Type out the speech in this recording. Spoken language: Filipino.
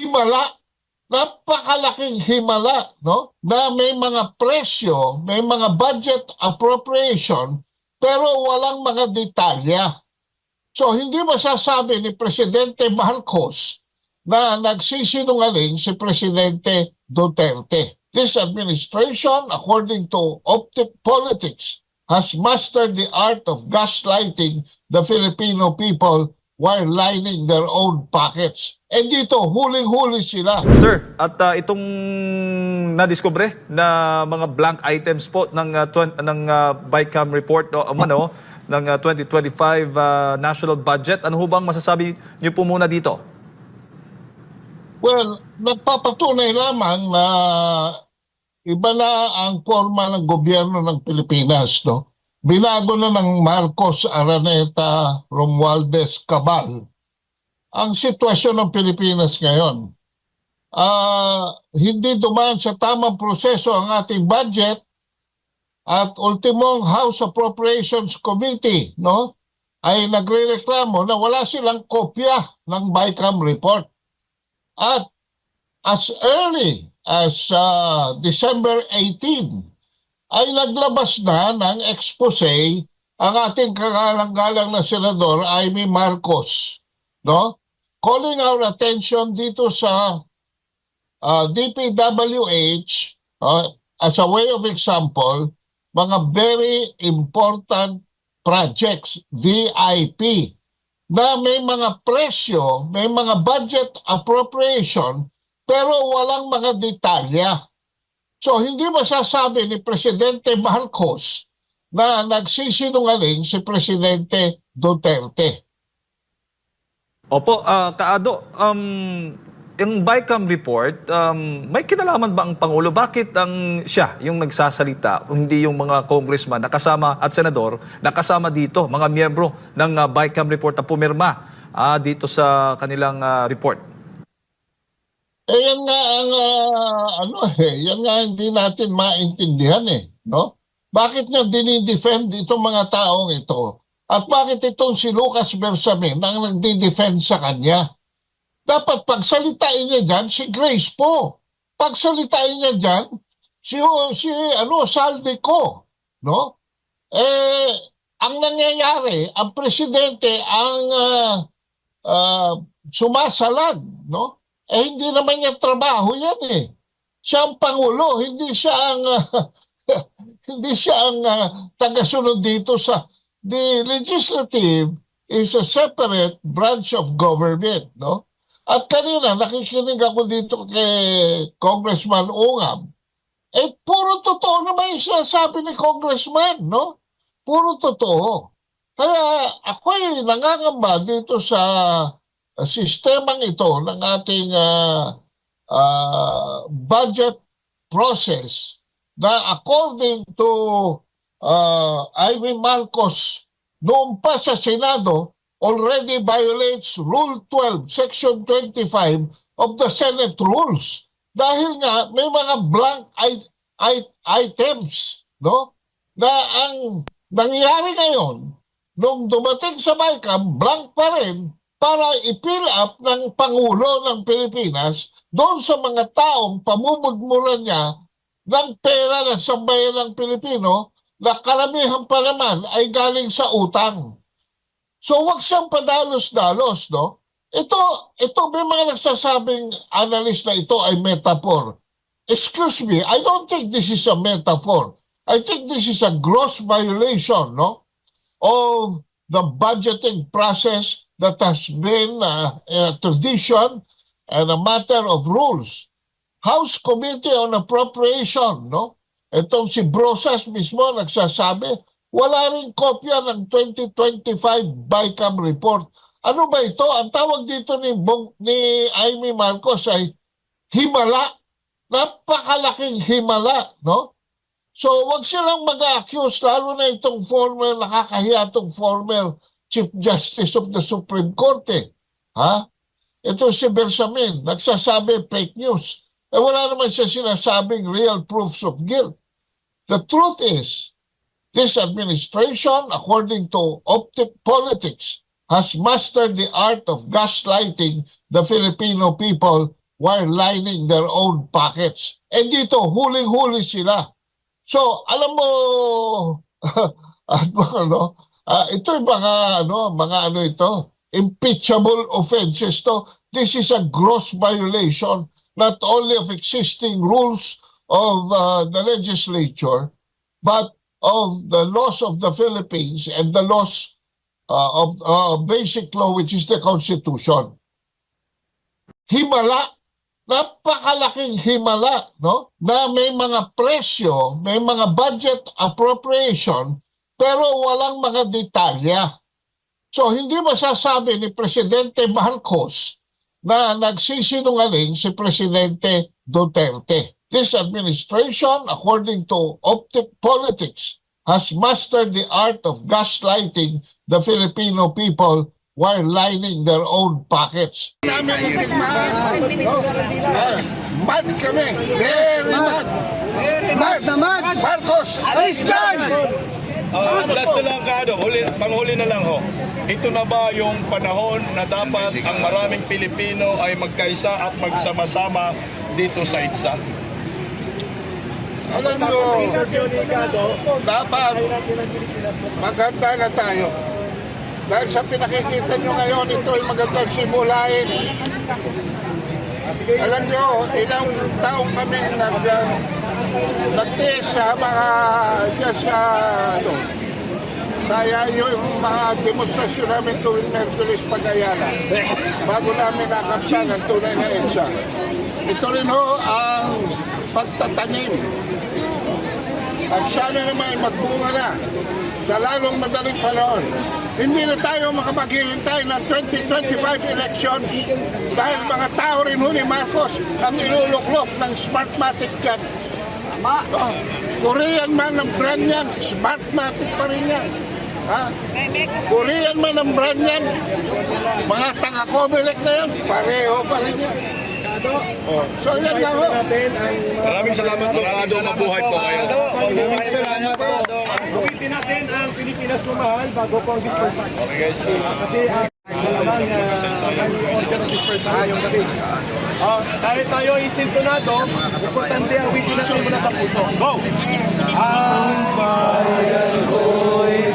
himala, napakalaking himala, no? Na may mga presyo, may mga budget appropriation, pero walang mga detalya. So hindi masasabi ni Presidente Marcos na nagsisinungaling si Presidente Duterte. This administration, according to Optic Politics, has mastered the art of gaslighting the Filipino people while lining their own pockets. And dito, huling-huli sila. Sir, at itong nadiskubre na mga blank items po ng BICAM report ng 2025 national budget, ano ho bang masasabi niyo po muna dito? Well, nagpapatunay lamang na iba na ang forma ng gobyerno ng Pilipinas, no? Binago na ng Marcos Araneta Romualdez Cabal ang sitwasyon ng Pilipinas ngayon. Hindi dumaan sa tamang proseso ang ating budget at ultimong House Appropriations Committee, no, ay nagrereklamo na wala silang kopya ng BICAM report. At as early as December 18, ay naglabas na ng expose ang ating kagalang-galang na Senador Amy Marcos, no? Calling our attention dito sa DPWH as a way of example, mga very important projects, VIP, na may mga presyo, may mga budget appropriation, pero walang mga detalya. So hindi masasabi ni Presidente Marcos na nagsisinungaling si Presidente Duterte. Opo, Kaado, yung BICAM report, may kinalaman ba ang Pangulo? Bakit siya yung nagsasalita kung hindi yung mga congressman nakasama at senador nakasama dito, mga miyembro ng BICAM report na pumirma dito sa kanilang report? Yan nga ang yan nga hindi natin maintindihan no? Bakit niya dinidefend itong mga taong ito? At bakit itong si Lucas Bersamin ang nagdi-defend sa kanya? Dapat pagsalitain niya dyan si Grace po. Pagsalitain niya dyan si Saldico, no? Ang nangyayari, ang presidente ang sumasalag, no? Hindi naman niya trabaho yan. Siya ang Pangulo, hindi siya ang hindi siya ang tagasunod dito sa the legislative is a separate branch of government, no? At kanina nakikinig ako dito kay Congressman Ungab. Puro totoo naman yung sinasabi ni Congressman, no? Puro totoo. Kaya ako'y nangangamba dito sa sistemang ito ng ating budget process na according to Amy Marcos noon pa sa Senado already violates Rule 12, Section 25 of the Senate Rules. Dahil nga may mga blank items, no? Na ang nangyari ngayon, nung dumating sa BICAM, blank pa rin para i-fill up ng Pangulo ng Pilipinas doon sa mga taong pamumudmuran niya ng pera ng sambayan ng Pilipino na karamihan pa naman ay galing sa utang. So wag siyang padalos-dalos, no? Ito may mga nagsasabing analyst na ito ay metaphor. Excuse me, I don't think this is a metaphor. I think this is a gross violation, no, of the budgeting process that has been a tradition and a matter of rules. House Committee on Appropriation, no? Itong si Brosas mismo nagsasabi, wala rin kopya ng 2025 BICAM report. Ano ba ito? Ang tawag dito ni Amy Marcos ay himala. Napakalaking himala, no? So wag silang mag-accuse, lalo na itong former, nakakahiya itong former Chief Justice of the Supreme Court. Ito si Bersamin, nagsasabi fake news. Wala naman siya sinasabing real proofs of guilt. The truth is, this administration, according to Optic Politics, has mastered the art of gaslighting the Filipino people while lining their own pockets. And dito, huling-huli sila. So, alam mo, ito yung mga ito, impeachable offenses to. This is a gross violation not only of existing rules of the legislature, but of the laws of the Philippines and the laws of basic law, which is the Constitution. Himala, napakalaking himala, no? Na may mga presyo, may mga budget appropriation, pero walang mga detalya. So, hindi masasabi ni Presidente Marcos na nagsisinungaling si Presidente Duterte. This administration, according to Optic Politics, has mastered the art of gaslighting the Filipino people while lining their own pockets. Mad kami. Very mad. Mad. Marcos, alis dyan! Last na lang, Kado, panghuli na lang ho. Ito na ba yung panahon na dapat ang maraming Pilipino ay magkaisa at magsama-sama dito sa IDSA? Alam nyo, dapat maganda na tayo. Dahil sa pinakikita nyo ngayon, ito ay magandang simulain. Alam nyo, ilang taong kami nagtiis sa mga yung mga demonstrasyon namin tuwing Merkulis Pag-Ayala bago namin nakamsan ang tunay na EDSA. Ito rin ho ang pagtatanim. At sana naman magbunga na sa lalong madaling panahon. Hindi na tayo makapaghihintay ng 2025 elections dahil mga tao rin ho ni Marcos ang iluluklok ng Smartmatic yan. Korean man ang brand yan, Smartmatic pa rin yan. Korean man ang brand yan, mga taga-Comelec na yan, pareho pa rin yan. So yan lang ho. Maraming salamat po, Kado. Mabuhay po kayo. Maraming salamat po. Ulitin natin ang Pilipinas Kumahal bago po ang dispersion. Okay guys. Kasi ang order of dispersion yung gabi. Kahit tayo ay sintonado, importante ang wiki natin mula sa puso. Go! Ang bayan ko'y